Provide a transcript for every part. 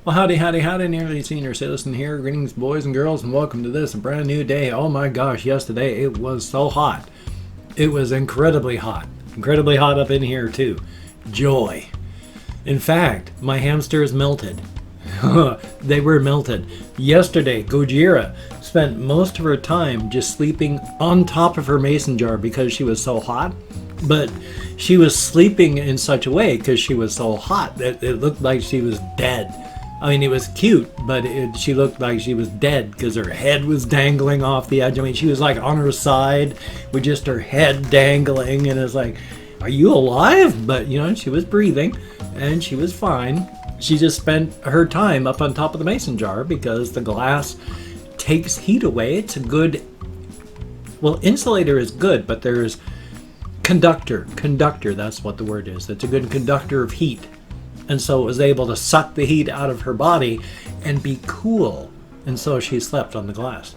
Well, howdy, howdy, howdy, nearly senior citizen here. Greetings, boys and girls, and welcome to this brand new day. Oh my gosh, yesterday it was so hot. It was incredibly hot. Incredibly hot up in here, too. Joy. In fact, my hamsters melted. They were melted. Yesterday, Gojira spent most of her time just sleeping on top of her mason jar because she was so hot. But she was sleeping in such a way because she was so hot that it looked like she was dead. I mean, it was cute, but she looked like she was dead because her head was dangling off the edge. I mean, she was like on her side with just her head dangling, and it's like, are you alive? But, you know, she was breathing, and she was fine. She just spent her time up on top of the mason jar because the glass takes heat away. It's a good, well, insulator is good, but there's conductor, that's what the word is. It's a good conductor of heat. And so it was able to suck the heat out of her body and be cool. And so she slept on the glass.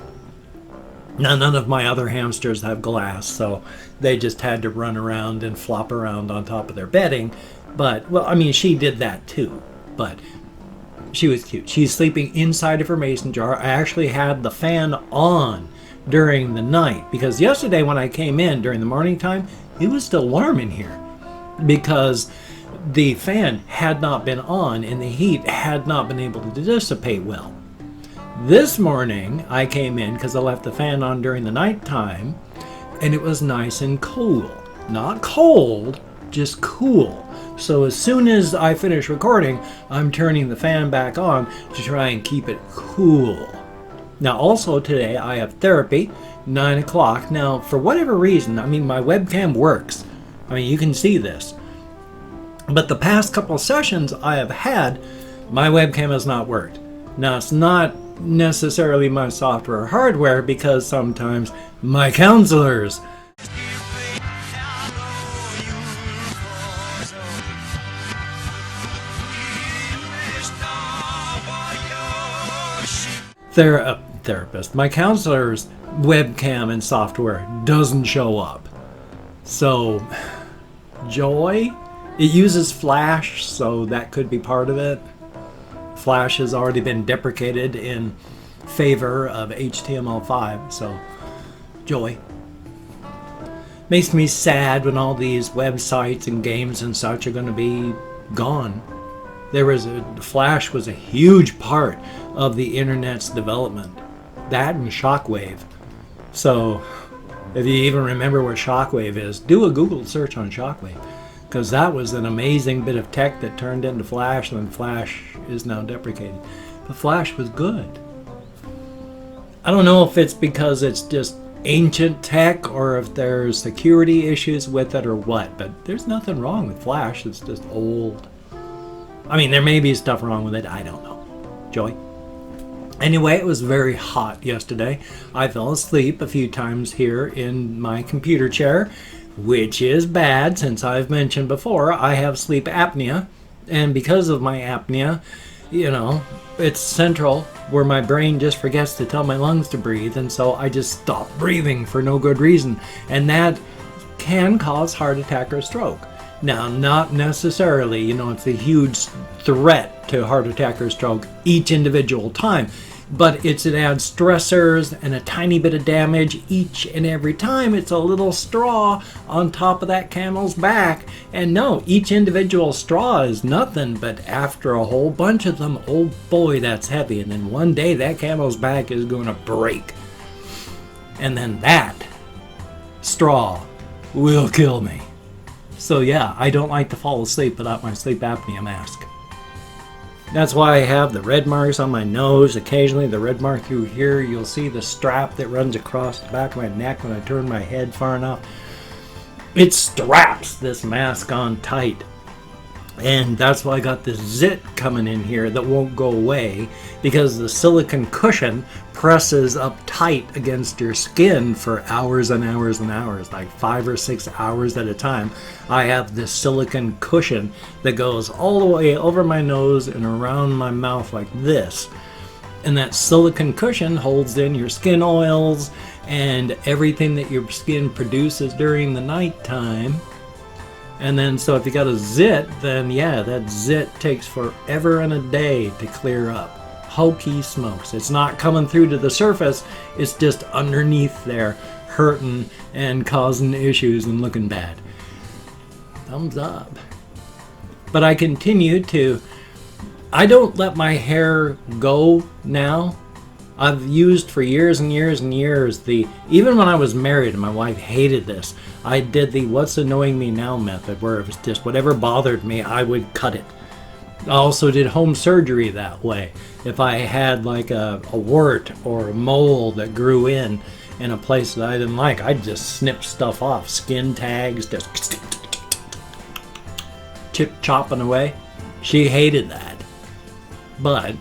Now, none of my other hamsters have glass, so they just had to run around and flop around on top of their bedding. But, well, I mean, she did that too. But she was cute. She's sleeping inside of her mason jar. I actually had the fan on during the night because yesterday when I came in during the morning time, it was still warm in here because the fan had not been on and the heat had not been able to dissipate well. This morning I came in because I left the fan on during the nighttime and it was nice and cool. Not cold, just cool. So as soon as I finish recording, I'm turning the fan back on to try and keep it cool. Now also today I have therapy, 9 o'clock. Now for whatever reason, I mean my webcam works. I mean you can see this. But the past couple of sessions I have had, my webcam has not worked. Now, it's not necessarily my software or hardware because sometimes my counselors therapist, my counselor's webcam and software doesn't show up. So, joy? It uses Flash, so that could be part of it. Flash has already been deprecated in favor of HTML5, so joy. Makes me sad when all these websites and games and such are going to be gone. Flash was a huge part of the internet's development. That and Shockwave. So, if you even remember what Shockwave is, do a Google search on Shockwave. Because that was an amazing bit of tech that turned into Flash, and then Flash is now deprecated. But Flash was good. I don't know if it's because it's just ancient tech or if there's security issues with it or what, but there's nothing wrong with Flash. It's just old. I mean, there may be stuff wrong with it. I don't know. Joy? Anyway, it was very hot yesterday. I fell asleep a few times here in my computer chair, which is bad since I've mentioned before I have sleep apnea, and because of my apnea, you know, it's central where my brain just forgets to tell my lungs to breathe, and so I just stop breathing for no good reason, and that can cause heart attack or stroke. Now, not necessarily, you know, it's a huge threat to heart attack or stroke each individual time, but it adds stressors and a tiny bit of damage each and every time. It's a little straw on top of that camel's back. And no, each individual straw is nothing, but after a whole bunch of them, oh boy, that's heavy. And then one day that camel's back is going to break. And then that straw will kill me. So yeah, I don't like to fall asleep without my sleep apnea mask. That's why I have the red marks on my nose. Occasionally the red mark through here. You'll see the strap that runs across the back of my neck when I turn my head far enough. It straps this mask on tight. And that's why I got this zit coming in here that won't go away, because the silicone cushion presses up tight against your skin for hours and hours and hours, like 5 or 6 hours at a time. I have this silicone cushion that goes all the way over my nose and around my mouth like this. And that silicone cushion holds in your skin oils and everything that your skin produces during the nighttime. And then, so if you got a zit, then yeah, that zit takes forever and a day to clear up. Hokey smokes. It's not coming through to the surface, it's just underneath there, hurting and causing issues and looking bad. Thumbs up. But I continue to, I don't let my hair go now. I've used for years and years and years even when I was married and my wife hated this, I did the what's annoying me now method, where it was just whatever bothered me, I would cut it. I also did home surgery that way. If I had like a wart or a mole that grew in a place that I didn't like, I'd just snip stuff off, skin tags, just chopping away. She hated that. But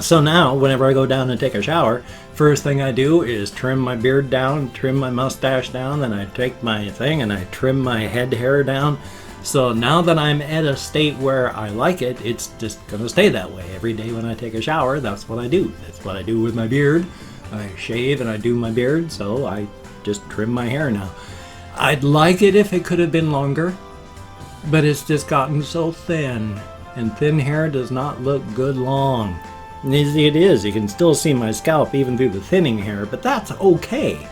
so now whenever I go down and take a shower, first thing I do is trim my beard down, trim my mustache down, then I take my thing and I trim my head hair down. So now that I'm at a state where I like it, it's just gonna stay that way. Every day when I take a shower, that's what I do. That's what I do with my beard. I shave and I do my beard, so I just trim my hair now. I'd like it if it could have been longer, but it's just gotten so thin, and thin hair does not look good long. It is, you can still see my scalp even through the thinning hair, but that's okay,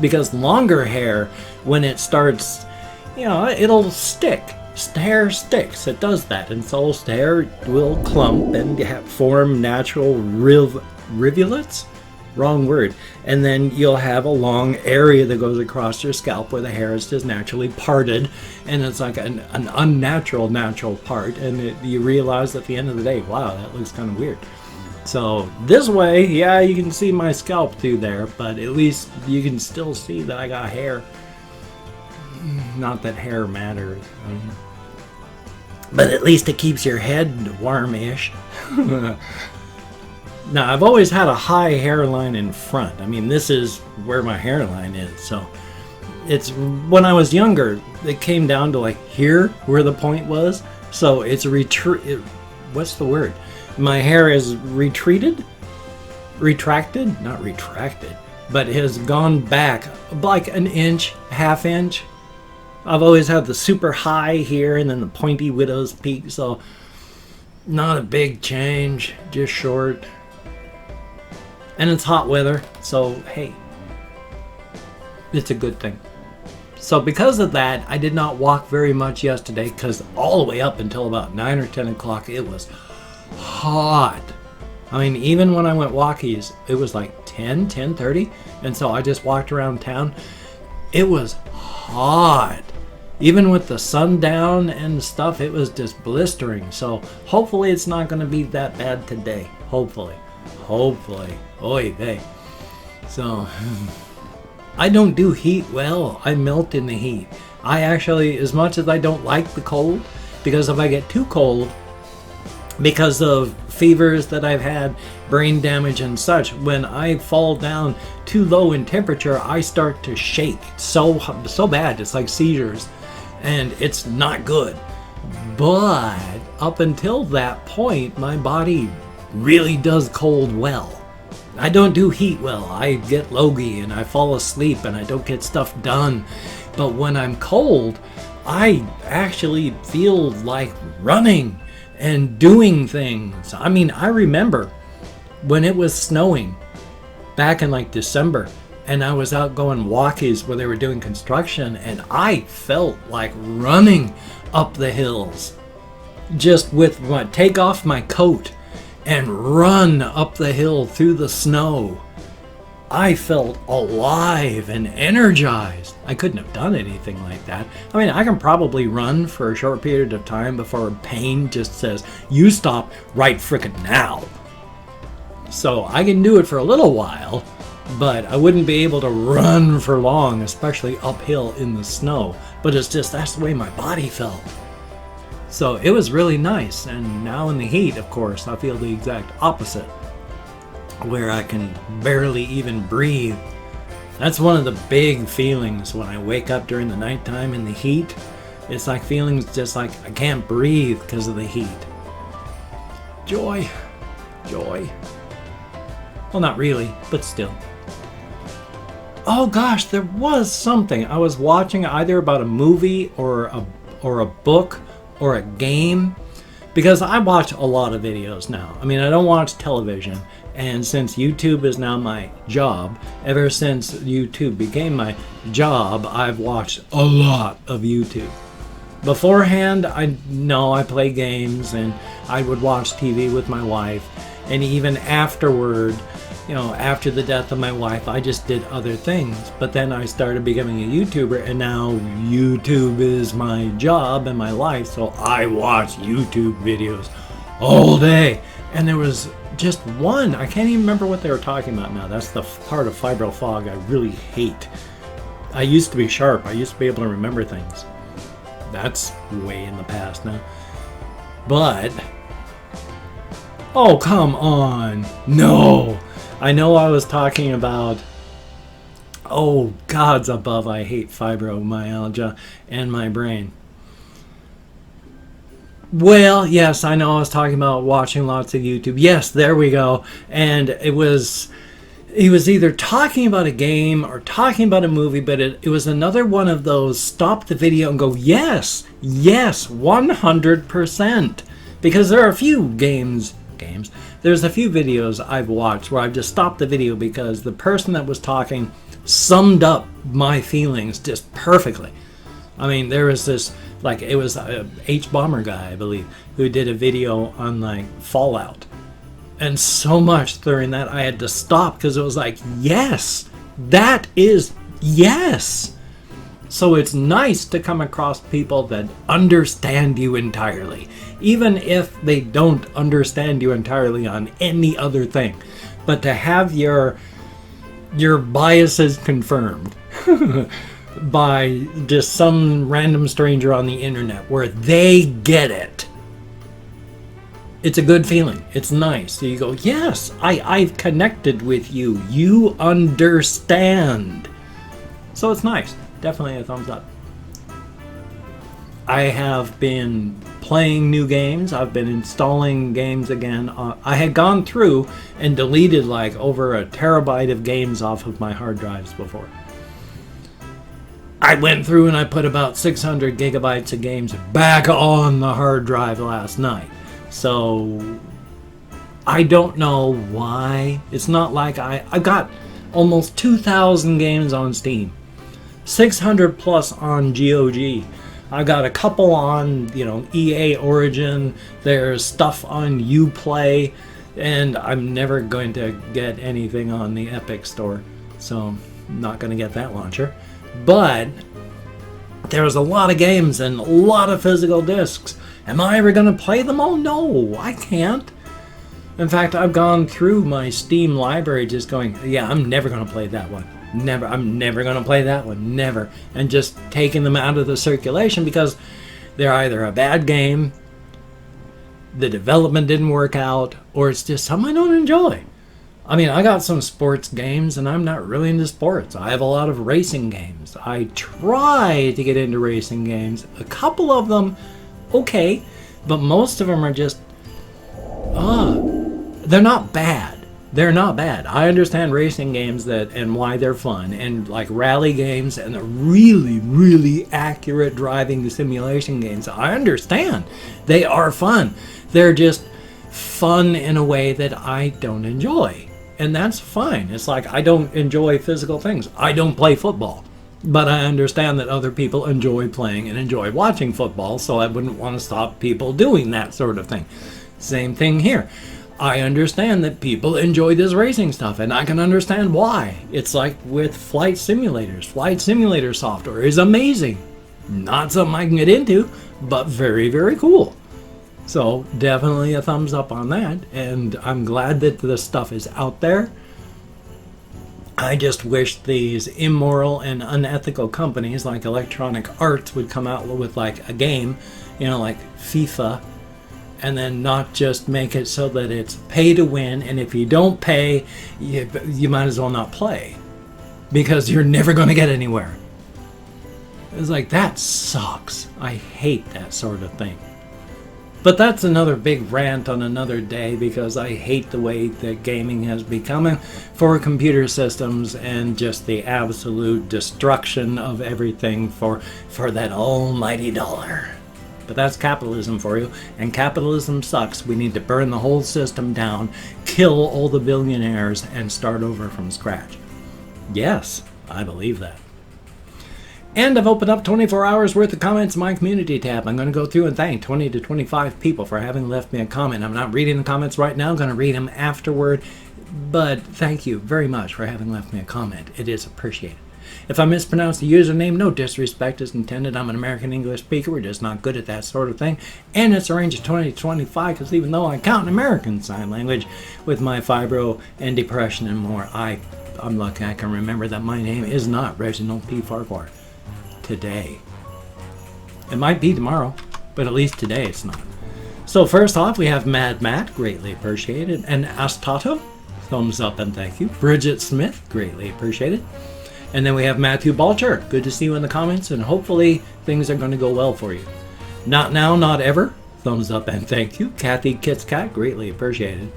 because longer hair, when it starts, it'll stick. Hair sticks, it does that, and so hair will clump and form natural rivulets? Wrong word. And then you'll have a long area that goes across your scalp where the hair is just naturally parted, and it's like an unnatural natural part, and you realize at the end of the day, wow, that looks kind of weird. So this way, yeah, you can see my scalp through there, but at least you can still see that I got hair. Not that hair matters. But at least it keeps your head warm-ish. Now, I've always had a high hairline in front. I mean, this is where my hairline is. So it's, when I was younger, it came down to like here, where the point was. So it's what's the word? My hair is retracted, not retracted, but has gone back like an inch, half inch. I've always had the super high here and then the pointy widow's peak, so not a big change, just short. And it's hot weather, so hey, it's a good thing. So because of that, I did not walk very much yesterday, because all the way up until about 9 or 10 o'clock, it was hot. I mean, even when I went walkies, it was like 10:30, and so I just walked around town. It was hot. Even with the sun down and stuff, it was just blistering. So hopefully it's not going to be that bad today. Hopefully. Oy vey. So I don't do heat well. I melt in the heat. I actually, as much as I don't like the cold, because if I get too cold, because of fevers that I've had, brain damage and such, when I fall down too low in temperature, I start to shake so bad, it's like seizures, and it's not good. But up until that point, my body really does cold well. I don't do heat well. I get logy and I fall asleep and I don't get stuff done. But when I'm cold, I actually feel like running and doing things. I mean, I remember when it was snowing back in like December, and I was out going walkies where they were doing construction, and I felt like running up the hills. Just with take off my coat and run up the hill through the snow. I felt alive and energized. I couldn't have done anything like that. I mean, I can probably run for a short period of time before pain just says, you stop right frickin' now. So I can do it for a little while, but I wouldn't be able to run for long, especially uphill in the snow. But it's just, that's the way my body felt. So it was really nice. And now in the heat, of course, I feel the exact opposite, where I can barely even breathe. That's one of the big feelings when I wake up during the nighttime in the heat. It's like feelings just like I can't breathe because of the heat. Joy. Well, not really, but still. Oh gosh, there was something. I was watching either about a movie or or a book or a game, because I watch a lot of videos now. I mean, I don't watch television, and since YouTube is now my job, ever since YouTube became my job, I've watched a lot of YouTube. Beforehand, I play games and I would watch TV with my wife, and even afterward, after the death of my wife, I just did other things. But then I started becoming a YouTuber, and now YouTube is my job and my life, so I watch YouTube videos all day. And there was just one, I can't even remember what they were talking about now. That's the part of fibro fog I really hate. I used to be sharp. I used to be able to remember things. That's way in the past now. But, oh, come on. No. I know I was talking about, oh, gods above, I hate fibromyalgia and my brain. Well, yes, I know I was talking about watching lots of YouTube. Yes, there we go. And he was either talking about a game or talking about a movie, but it was another one of those stop the video and go, yes, 100%. Because there are a few there's a few videos I've watched where I've just stopped the video because the person that was talking summed up my feelings just perfectly. I mean, there was this, it was a H-Bomber guy, I believe, who did a video on, Fallout. And so much during that I had to stop because it was like, yes, that is yes. So it's nice to come across people that understand you entirely, even if they don't understand you entirely on any other thing. But to have your biases confirmed by just some random stranger on the internet where they get it, it's a good feeling. It's nice. So you go, yes, I've connected with you. You understand. So it's nice. Definitely a thumbs up. I have been playing new games. I've been installing games again. I had gone through and deleted over a terabyte of games off of my hard drives before. I went through and I put about 600 gigabytes of games back on the hard drive last night. So I don't know why. It's not like I've got almost 2,000 games on Steam. 600 plus on GOG. I got a couple on, EA Origin. There's stuff on Uplay, and I'm never going to get anything on the Epic Store, so I'm not going to get that launcher. But there's a lot of games and a lot of physical discs. Am I ever going to play them all? No, I can't. In fact, I've gone through my Steam library just going, yeah, I'm never going to play that one. Never. I'm never going to play that one. Never. And just taking them out of the circulation because they're either a bad game, the development didn't work out, or it's just something I don't enjoy. I mean, I got some sports games, and I'm not really into sports. I have a lot of racing games. I try to get into racing games. A couple of them, okay, but most of them are just, they're not bad. They're not bad. I understand racing games and why they're fun, and rally games and the really, really accurate driving simulation games. I understand. They are fun. They're just fun in a way that I don't enjoy. And that's fine. It's I don't enjoy physical things. I don't play football. But I understand that other people enjoy playing and enjoy watching football, so I wouldn't want to stop people doing that sort of thing. Same thing here. I understand that people enjoy this racing stuff, and I can understand why. It's like with flight simulators. Flight simulator software is amazing. Not something I can get into, but very, very cool. So definitely a thumbs up on that, and I'm glad that this stuff is out there. I just wish these immoral and unethical companies like Electronic Arts would come out with a game, like FIFA, and then not just make it so that it's pay to win, and if you don't pay, you might as well not play, because you're never going to get anywhere. It's that sucks. I hate that sort of thing. But that's another big rant on another day, because I hate the way that gaming has become for computer systems, and just the absolute destruction of everything for that almighty dollar. But that's capitalism for you, and capitalism sucks. We need to burn the whole system down, kill all the billionaires, and start over from scratch. Yes, I believe that. And I've opened up 24 hours worth of comments in my community tab. I'm going to go through and thank 20 to 25 people for having left me a comment. I'm not reading the comments right now. I'm going to read them afterward. But thank you very much for having left me a comment. It is appreciated. If I mispronounce the username, no disrespect is intended. I'm an American English speaker. We're just not good at that sort of thing. And it's a range of 20 to 25, because even though I count American Sign Language with my fibro and depression and more, I'm lucky I can remember that my name is not Reginald P. Farquhar. Today. It might be tomorrow, but at least today it's not. So first off, we have Mad Matt, greatly appreciated. And Astato, thumbs up and thank you. Bridget Smith, greatly appreciated. And then we have Matthew Balcher. Good to see you in the comments, and hopefully things are going to go well for you. Not now, not ever. Thumbs up and thank you. Kathy Kitscat, greatly appreciated.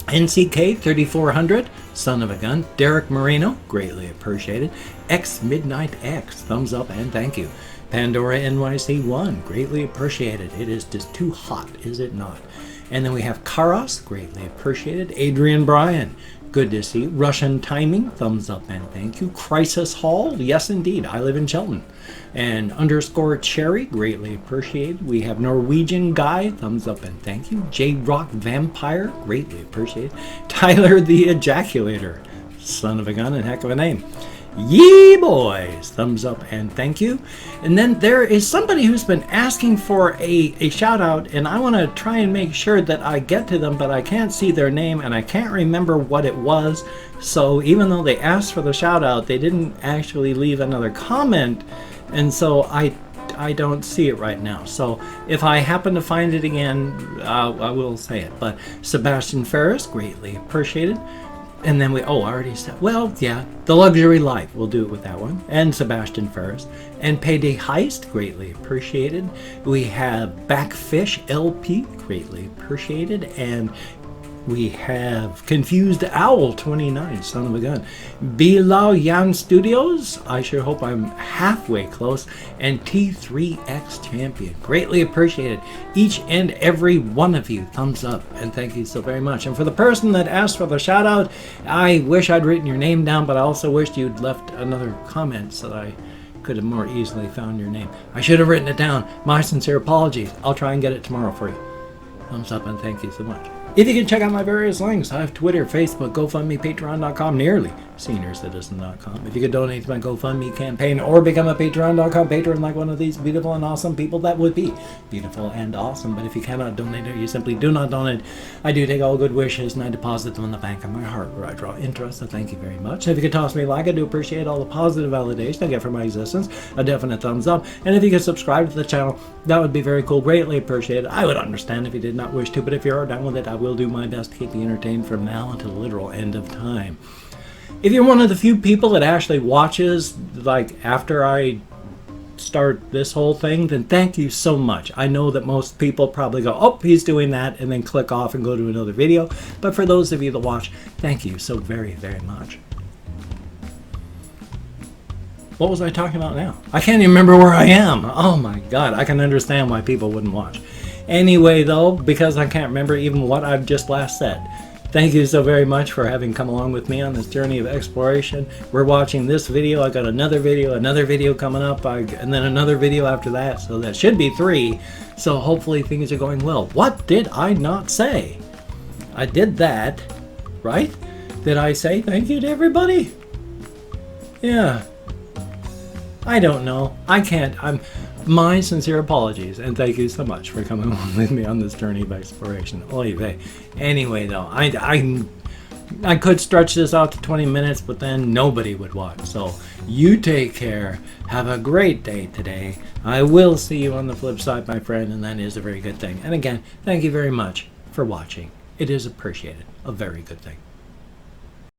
NCK 3400, son of a gun. Derek Marino, greatly appreciated. X Midnight X, thumbs up and thank you. Pandora NYC 1, greatly appreciated. It is just too hot, is it not? And then we have Karos, greatly appreciated. Adrian Bryan, good to see. Russian Timing, thumbs up and thank you. Crisis Hall, yes indeed, I live in Shelton. And underscore Cherry, greatly appreciated. We have Norwegian Guy, thumbs up and thank you. J-Rock Vampire, greatly appreciated. Tyler the Ejaculator, son of a gun and heck of a name. Yee boys, thumbs up and thank you. And then there is somebody who's been asking for a shout out, and I want to try and make sure that I get to them, but I can't see their name and I can't remember what it was. So even though they asked for the shout out, they didn't actually leave another comment, and so I don't see it right now. So if I happen to find it again, I will say it. But Sebastian Ferris, greatly appreciated. And then I already said, well, yeah, The Luxury Life, we'll do it with that one. And Sebastian Ferris. And Payday Heist, greatly appreciated. We have Backfish LP, greatly appreciated. And we have Confused Owl 29, son of a gun. Bilao Yan Studios, I sure hope I'm halfway close. And T3X Champion, greatly appreciated. Each and every one of you, thumbs up and thank you so very much. And for the person that asked for the shout out, I wish I'd written your name down, but I also wished you'd left another comment so that I could have more easily found your name. I should have written it down. My sincere apologies. I'll try and get it tomorrow for you. Thumbs up and thank you so much. If you can check out my various links, I have Twitter, Facebook, GoFundMe, Patreon.com, NearlySeniorCitizen.com. If you could donate to my GoFundMe campaign or become a Patreon.com patron like one of these beautiful and awesome people, that would be beautiful and awesome. But if you cannot donate or you simply do not donate, I do take all good wishes and I deposit them in the bank of my heart where I draw interest. So thank you very much. If you could toss me a like, I do appreciate all the positive validation I get for my existence. A definite thumbs up. And if you could subscribe to the channel, that would be very cool. Greatly appreciated. I would understand if you did not wish to, but if you are down with it, I will do my best to keep you entertained from now until the literal end of time. If you're one of the few people that actually watches, like, after I start this whole thing, then thank you so much. I know that most people probably go, oh, he's doing that, and then click off and go to another video. But for those of you that watch, thank you so very, very much. What was I talking about now? I can't even remember where I am. Oh my God, I can understand why people wouldn't watch. Anyway, though, because I can't remember even what I've just last said, thank you so very much for having come along with me on this journey of exploration. We're watching this video. I got another video coming up, and then another video after that. So that should be 3. So hopefully things are going well. What did I not say? I did that, right? Did I say thank you to everybody? Yeah. I don't know. I can't. My sincere apologies, and thank you so much for coming along with me on this journey of exploration. Oy vey. Anyway, though, I could stretch this out to 20 minutes, but then nobody would watch. So you take care. Have a great day today. I will see you on the flip side, my friend, and that is a very good thing. And again, thank you very much for watching. It is appreciated. A very good thing.